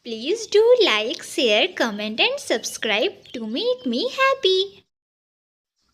Please do like, share, comment and subscribe to make me happy.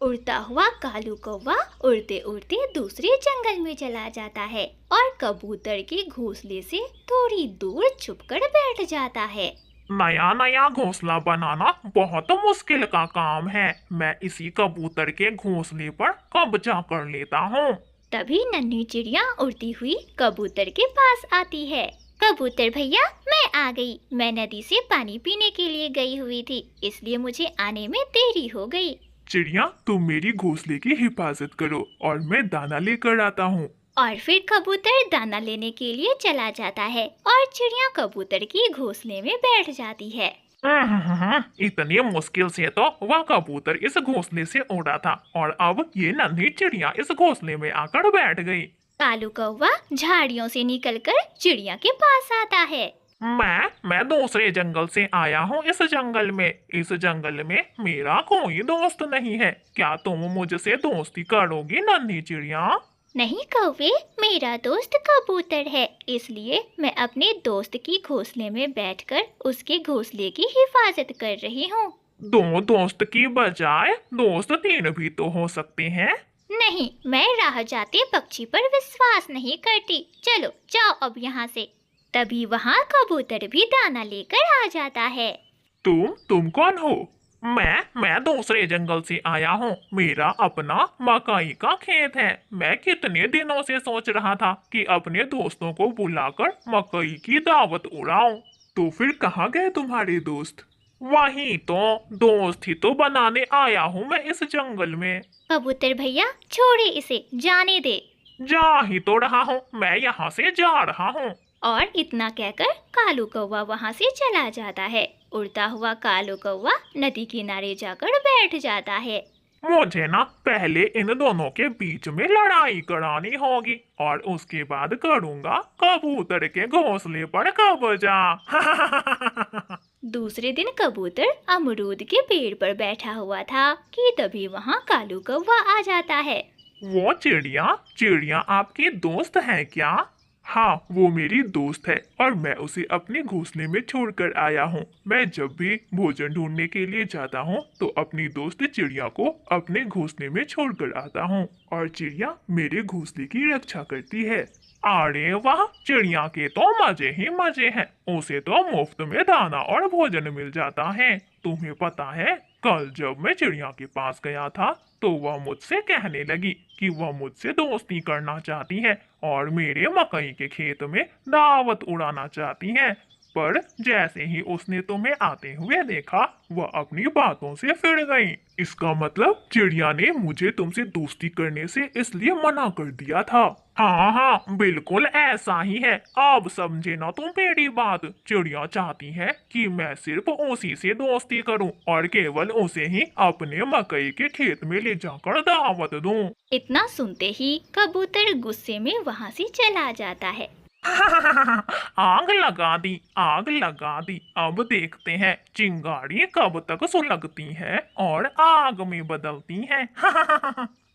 उड़ता हुआ कालू कौवा उड़ते उड़ते दूसरे जंगल में चला जाता है और कबूतर के घोंसले से थोड़ी दूर छुपकर बैठ जाता है। नया नया घोंसला बनाना बहुत मुश्किल का काम है। मैं इसी कबूतर के घोंसले पर कब्जा कर लेता हूँ। तभी नन्ही चिड़िया उड़ती हुई कबूतर के पास आती है। कबूतर भैया, मैं आ गई। मैं नदी से पानी पीने के लिए गई हुई थी, इसलिए मुझे आने में देरी हो गई। चिड़िया, तुम मेरी घोंसले की हिफाजत करो और मैं दाना लेकर आता हूँ। और फिर कबूतर दाना लेने के लिए चला जाता है और चिड़िया कबूतर की घोंसले में बैठ जाती है। इतनी मुश्किल से तो वह कबूतर इस घोंसले से उड़ा था और अब ये नन्ही चिड़िया इस घोंसले में आकर बैठ गई। कालू कौवा झाड़ियों से निकलकर चिड़िया के पास आता है। मैं दूसरे जंगल से आया हूँ। इस जंगल में मेरा कोई दोस्त नहीं है। क्या तुम मुझसे दोस्ती करोगी नन्ही चिड़िया? नहीं कौवे, मेरा दोस्त कबूतर है, इसलिए मैं अपने दोस्त की घोंसले में बैठकर उसके घोंसले की हिफाजत कर रही हूँ। दो दोस्त की बजाय दोस्त तीन भी तो हो सकते हैं। नहीं, मैं राह जाते पक्षी पर विश्वास नहीं करती। चलो जाओ अब यहाँ से। तभी वहाँ कबूतर भी दाना लेकर आ जाता है। तुम कौन हो? मैं दूसरे जंगल से आया हूँ। मेरा अपना मकई का खेत है। मैं कितने दिनों से सोच रहा था कि अपने दोस्तों को बुलाकर मकई की दावत उड़ाऊं। तो फिर कहाँ गए तुम्हारे दोस्त? वही तो, दोस्त ही तो बनाने आया हूँ मैं इस जंगल में। कबूतर भैया, छोड़े इसे, जाने दे। जा ही तो रहा हूँ, मैं यहाँ से जा रहा हूँ। और इतना कहकर कालू कौवा वहाँ से चला जाता है। उड़ता हुआ कालू कौवा नदी किनारे जाकर बैठ जाता है। मुझे ना पहले इन दोनों के बीच में लड़ाई करानी होगी और उसके बाद करूंगा कबूतर के घोंसले पर कब्जा। दूसरे दिन कबूतर अमरूद के पेड़ पर बैठा हुआ था कि तभी वहाँ कालू कौवा आ जाता है। वो चिड़िया चिड़िया आपकी दोस्त है क्या? हाँ, वो मेरी दोस्त है और मैं उसे अपने घोंसले में छोड़कर आया हूँ। मैं जब भी भोजन ढूंढने के लिए जाता हूँ तो अपनी दोस्त चिड़िया को अपने घोंसले में छोड़कर आता हूँ और चिड़िया मेरे घोंसले की रक्षा करती है। अरे वाह, चिड़िया के तो मजे ही मजे हैं। उसे तो मुफ्त में दाना और भोजन मिल जाता है। तुम्हें पता है, कल जब मैं चिड़िया के पास गया था तो वह मुझसे कहने लगी कि वह मुझसे दोस्ती करना चाहती है और मेरे मकई के खेत में दावत उड़ाना चाहती है। पर जैसे ही उसने तुम्हें आते हुए देखा, वह अपनी बातों से फिर गई। इसका मतलब चिड़िया ने मुझे तुमसे दोस्ती करने से इसलिए मना कर दिया था। हाँ हाँ, बिल्कुल ऐसा ही है। अब समझे ना तुम मेरी बात। चिड़िया चाहती है कि मैं सिर्फ उसी से दोस्ती करूं और केवल उसे ही अपने मकई के खेत में ले जाकर दावत दूं। इतना सुनते ही कबूतर गुस्से में वहाँ से चला जाता है। आग लगा दी, आग लगा दी। अब देखते हैं चिंगारी कब तक सुलगती है और आग में बदलती है।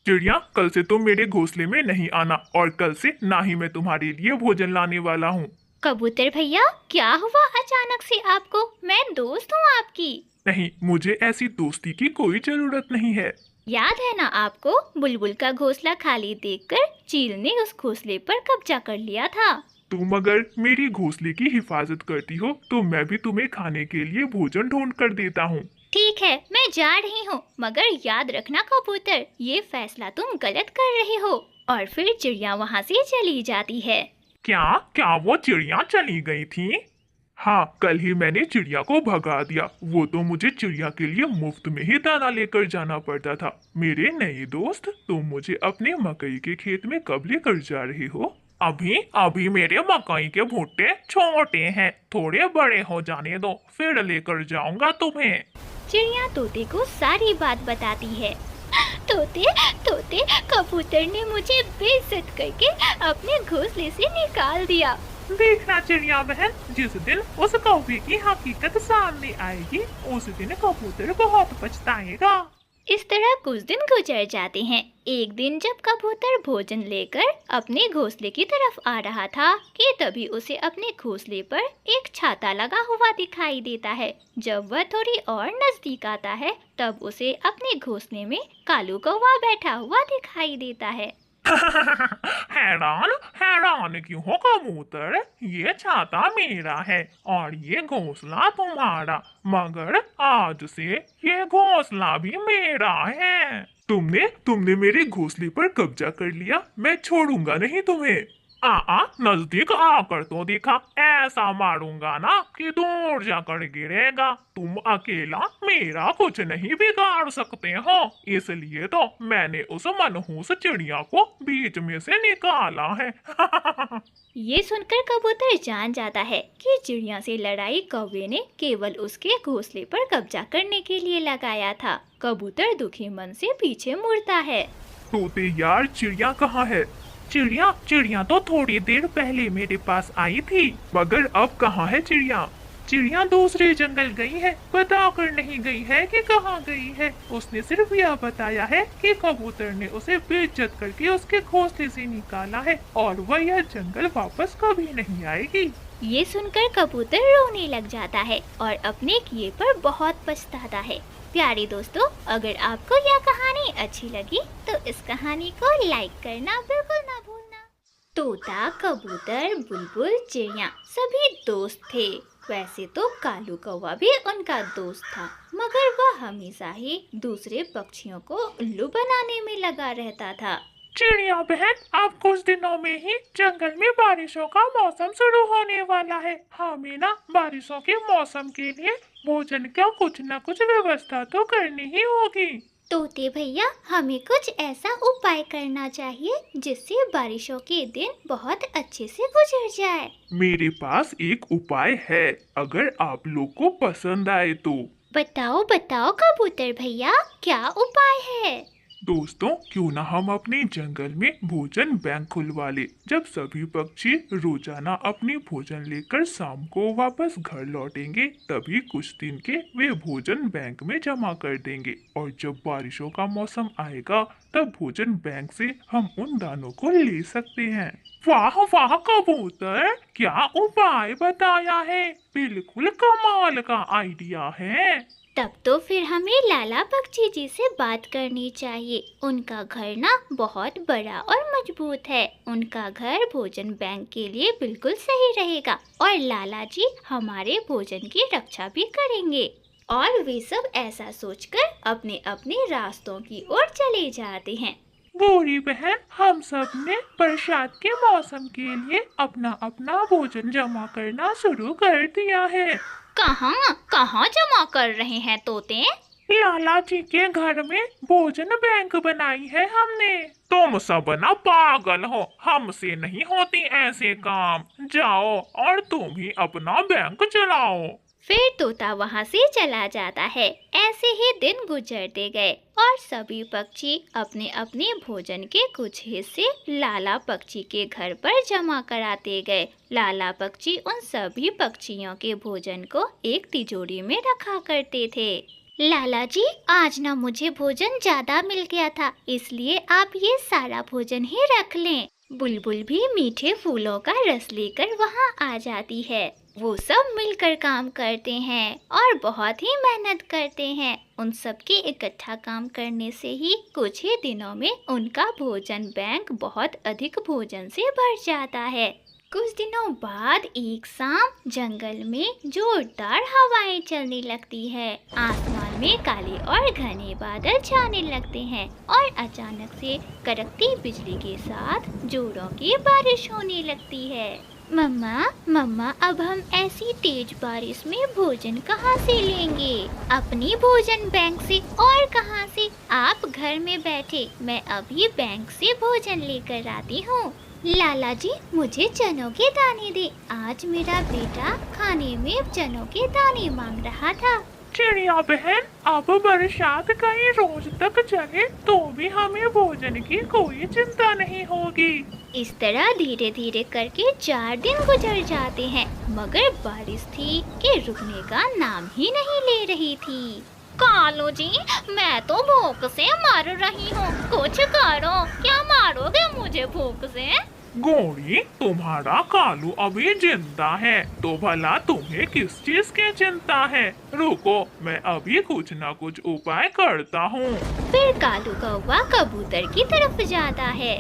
चिड़िया, कल से तुम मेरे घोंसले में नहीं आना और कल से ना ही मैं तुम्हारे लिए भोजन लाने वाला हूँ। कबूतर भैया, क्या हुआ अचानक से आपको? मैं दोस्त हूँ आपकी। नहीं, मुझे ऐसी दोस्ती की कोई जरूरत नहीं है। याद है ना आपको, बुलबुल का घोंसला खाली देखकर चील ने उस घोंसले पर कब्जा कर लिया था। तुम अगर मेरी घोंसले की हिफाजत करती हो तो मैं भी तुम्हें खाने के लिए भोजन ढूंढ कर देता हूँ। ठीक है, मैं जा रही हूँ, मगर याद रखना कबूतर, ये फैसला तुम गलत कर रहे हो। और फिर चिड़िया वहाँ से चली जाती है। क्या क्या वो चिड़िया चली गई थी? हाँ, कल ही मैंने चिड़िया को भगा दिया। वो तो मुझे चिड़िया के लिए मुफ्त में ही दाना लेकर जाना पड़ता था। मेरे नए दोस्त, तुम मुझे अपने मकई के खेत में कब लेकर जा रही हो? अभी अभी मेरे मकई के भुट्टे छोटे हैं, थोड़े बड़े हो जाने दो, फिर लेकर जाऊंगा तुम्हें। चिड़िया तोते को सारी बात बताती है। तोते तोते, कबूतर ने मुझे बेइज्जत करके अपने घोंसले से निकाल दिया। देखना चिड़िया बहन, जिस दिन उस कौवे की हकीकत सामने आएगी उस दिन कबूतर बहुत पछताएगा। इस तरह कुछ दिन गुजर जाते हैं। एक दिन जब कबूतर भोजन लेकर अपने घोंसले की तरफ आ रहा था कि तभी उसे अपने घोंसले पर एक छाता लगा हुआ दिखाई देता है। जब वह थोड़ी और नजदीक आता है तब उसे अपने घोंसले में कालू कौवा बैठा हुआ दिखाई देता है। हैरान हैरान क्यों हो कबूतर, ये छाता मेरा है और ये घोंसला तुम्हारा, मगर आज से ये घोंसला भी मेरा है। तुमने तुमने मेरे घोंसले पर कब्जा कर लिया, मैं छोड़ूंगा नहीं तुम्हें। नजदीक आकर तो दिखा, ऐसा मारूंगा ना कि दूर जाकर गिरेगा। तुम अकेला मेरा कुछ नहीं बिगाड़ सकते हो, इसलिए तो मैंने उस मनहूस चिड़िया को बीच में से निकाला है। ये सुनकर कबूतर जान जाता है कि चिड़िया से लड़ाई कौवे ने केवल उसके घोंसले पर कब्जा करने के लिए लगाया था। कबूतर दुखी मन से पीछे मुड़ता है। तोते यार, चिड़िया कहाँ है? चिड़िया चिड़िया तो थोड़ी देर पहले मेरे पास आई थी, मगर अब कहाँ है चिड़िया? चिड़िया दूसरे जंगल गई है, बता कर नहीं गई है कि कहाँ गई है। उसने सिर्फ यह बताया है कि कबूतर ने उसे बेइज्जत करके उसके घोंसले से निकाला है और वह यह जंगल वापस कभी नहीं आएगी। ये सुनकर कबूतर रोने लग जाता है और अपने किए पर बहुत पछताता है। प्यारे दोस्तों, अगर आपको यह कहानी अच्छी लगी तो इस कहानी को लाइक करना बिल्कुल ना भूलना। तोता, कबूतर, बुलबुल, चिड़िया सभी दोस्त थे। वैसे तो कालू कौवा भी उनका दोस्त था, मगर वह हमेशा ही दूसरे पक्षियों को उल्लू बनाने में लगा रहता था। चिड़िया बहन, अब कुछ दिनों में ही जंगल में बारिशों का मौसम शुरू होने वाला है। हमें ना बारिशों के मौसम के लिए भोजन का कुछ न कुछ व्यवस्था तो करनी ही होगी। तोते भैया, हमें कुछ ऐसा उपाय करना चाहिए जिससे बारिशों के दिन बहुत अच्छे से गुजर जाए। मेरे पास एक उपाय है, अगर आप लोग को पसंद आए तो। बताओ बताओ कबूतर भैया, क्या उपाय है? दोस्तों, क्यों ना हम अपने जंगल में भोजन बैंक खुलवा ले। जब सभी पक्षी रोजाना अपनी भोजन लेकर शाम को वापस घर लौटेंगे, तभी कुछ दिन के वे भोजन बैंक में जमा कर देंगे और जब बारिशों का मौसम आएगा तब भोजन बैंक से हम उन दानों को ले सकते हैं। वाह वाह कबूतर, क्या उपाय बताया है, बिल्कुल कमाल का आइडिया है। तब तो फिर हमें लाला पक्षी जी से बात करनी चाहिए। उनका घर ना बहुत बड़ा और मजबूत है। उनका घर भोजन बैंक के लिए बिल्कुल सही रहेगा और लाला जी हमारे भोजन की रक्षा भी करेंगे। और वे सब ऐसा सोचकर अपने अपने रास्तों की ओर चले जाते हैं। गोरी बहन, हम सब ने बरसात के मौसम के लिए अपना अपना भोजन जमा करना शुरू कर दिया है। कहाँ कहाँ जमा कर रहे हैं तोते? लाला जी के घर में भोजन बैंक बनाई है हमने। तुम सब ना पागल हो, हमसे नहीं होती ऐसे काम। जाओ और तुम ही अपना बैंक चलाओ। फिर तोता वहाँ से चला जाता है। ऐसे ही दिन गुजरते गए और सभी पक्षी अपने अपने भोजन के कुछ हिस्से लाला पक्षी के घर पर जमा कराते गए। लाला पक्षी उन सभी पक्षियों के भोजन को एक तिजोरी में रखा करते थे। लाला जी, आज ना मुझे भोजन ज्यादा मिल गया था, इसलिए आप ये सारा भोजन ही रख लें। बुलबुल भी मीठे फूलों का रस लेकर वहाँ आ जाती है। वो सब मिलकर काम करते हैं और बहुत ही मेहनत करते हैं। उन सब के इकट्ठा काम करने से ही कुछ ही दिनों में उनका भोजन बैंक बहुत अधिक भोजन से भर जाता है। कुछ दिनों बाद एक शाम जंगल में जोरदार हवाएं चलने लगती है। आसमान में काले और घने बादल छाने लगते हैं और अचानक से कड़कती बिजली के साथ जोरों की बारिश होने लगती है। मम्मा मम्मा, अब हम ऐसी तेज बारिश में भोजन कहाँ से लेंगे? अपनी भोजन बैंक से। और कहाँ से? आप घर में बैठे, मैं अभी बैंक से भोजन लेकर आती हूँ। लाला जी, मुझे चनों के दाने दे, आज मेरा बेटा खाने में चनों के दाने मांग रहा था। चिड़िया बहन, अब बरसात कई रोज तक चले तो भी हमें भोजन की कोई चिंता नहीं होगी। इस तरह धीरे धीरे करके 4 दिन गुजर जाते हैं, मगर बारिश थी कि रुकने का नाम ही नहीं ले रही थी। कालू जी, मैं तो भूख से मर रही हूँ, कुछ करो। क्या मारोगे मुझे भूख से? गोरी, तुम्हारा कालू अभी जिंदा है तो भला तुम्हें किस चीज की चिंता है? रुको, मैं अभी कुछ न कुछ उपाय करता हूँ। फिर कालू कौवा कबूतर की तरफ जाता है।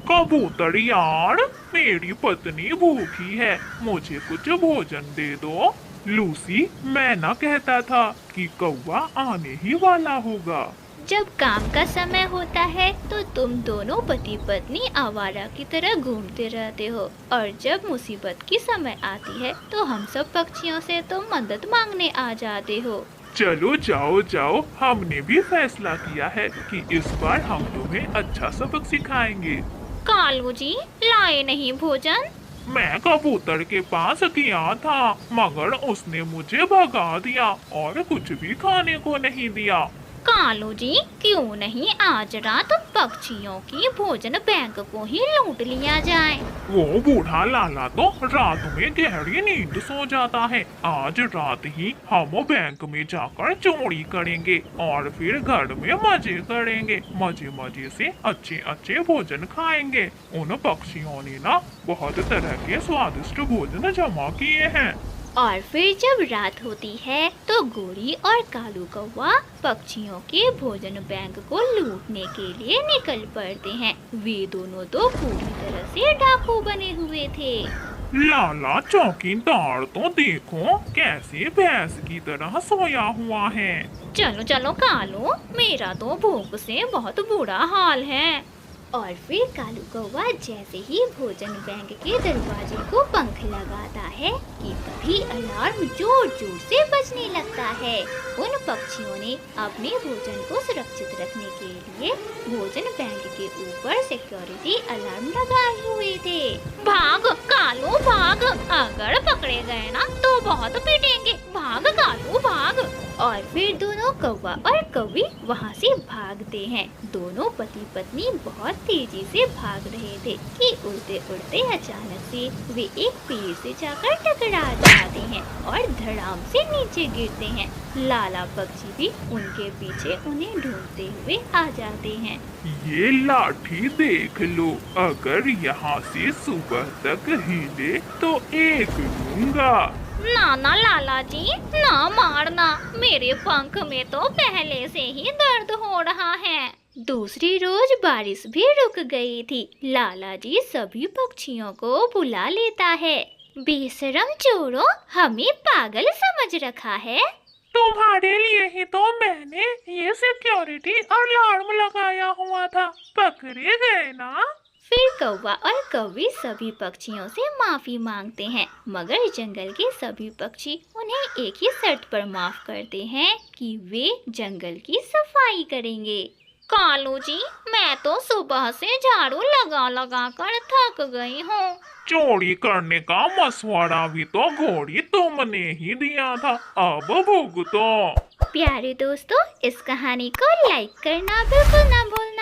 कबूतर यार, मेरी पत्नी भूखी है, मुझे कुछ भोजन दे दो। लूसी, मैं न कहता था कि कौवा आने ही वाला होगा। जब काम का समय होता है तो तुम दोनों पति पत्नी आवारा की तरह घूमते रहते हो, और जब मुसीबत की समय आती है तो हम सब पक्षियों से तुम मदद मांगने आ जाते हो। चलो जाओ जाओ, हमने भी फैसला किया है कि इस बार हम तुम्हें अच्छा सबक सिखाएंगे। कालू जी, लाए नहीं भोजन? मैं कबूतर के पास गया था, मगर उसने मुझे भगा दिया और कुछ भी खाने को नहीं दिया। कालू जी, क्यों नहीं आज रात पक्षियों की भोजन बैंक को ही लूट लिया जाए? वो बूढ़ा लाला तो रात में गहरी नींद सो जाता है। आज रात ही हम बैंक में जाकर चोरी करेंगे और फिर घर में मजे करेंगे, मजे मजे से अच्छे अच्छे भोजन खाएंगे। उन पक्षियों ने ना बहुत तरह के स्वादिष्ट भोजन जमा किए हैं। और फिर जब रात होती है तो गोरी और कालू कौवा पक्षियों के भोजन बैंक को लूटने के लिए निकल पड़ते हैं। वे दोनों तो पूरी तरह से डाकू बने हुए थे। लाला चौकीदार तो देखो कैसे भैंस की तरह सोया हुआ है। चलो चलो कालू, मेरा तो भूख से बहुत बुरा हाल है। और फिर कालू कौवा जैसे ही भोजन बैंक के दरवाजे को पंख लगाता है कि तभी अलार्म जोर जोर से बजने लगता है। उन पक्षियों ने अपने भोजन को सुरक्षित रखने के लिए भोजन बैंक के ऊपर सिक्योरिटी अलार्म लगाए हुए थे। भाग कालू भाग, अगर पकड़े गए ना तो बहुत पीटेंगे। भाग कालू भाग। और फिर दोनों कौवा और कौवी वहाँ से भागते हैं। दोनों पति पत्नी बहुत तेजी से भाग रहे थे कि उड़ते उड़ते अचानक से वे एक पेड़ से जाकर टकरा जाते हैं और धड़ाम से नीचे गिरते हैं। लाला पक्षी भी उनके पीछे उन्हें ढूंढते हुए आ जाते हैं। ये लाठी देख लो, अगर यहाँ से सुबह तक हिले तो एक लूंगा। ना ना लाला जी, ना मारना, मेरे पंख में तो पहले से ही दर्द हो रहा है। दूसरी रोज बारिश भी रुक गई थी। लाला जी सभी पक्षियों को बुला लेता है। बेशरम चोरों, हमें पागल समझ रखा है। तुम्हारे लिए ही तो मैंने ये सिक्योरिटी अलार्म लगाया हुआ था, पकड़े गए ना। फिर कौवा और कौवी सभी पक्षियों से माफी मांगते हैं, मगर जंगल के सभी पक्षी उन्हें एक ही शर्त पर माफ करते हैं कि वे जंगल की सफाई करेंगे। कालू जी, मैं तो सुबह से झाड़ू लगा लगा कर थक गई हूँ। चोरी करने का मशवरा भी तो घोड़ी तुमने ही दिया था, अब भुगतो। प्यारे दोस्तों, इस कहानी को लाइक करना बिल्कुल ना भूलना।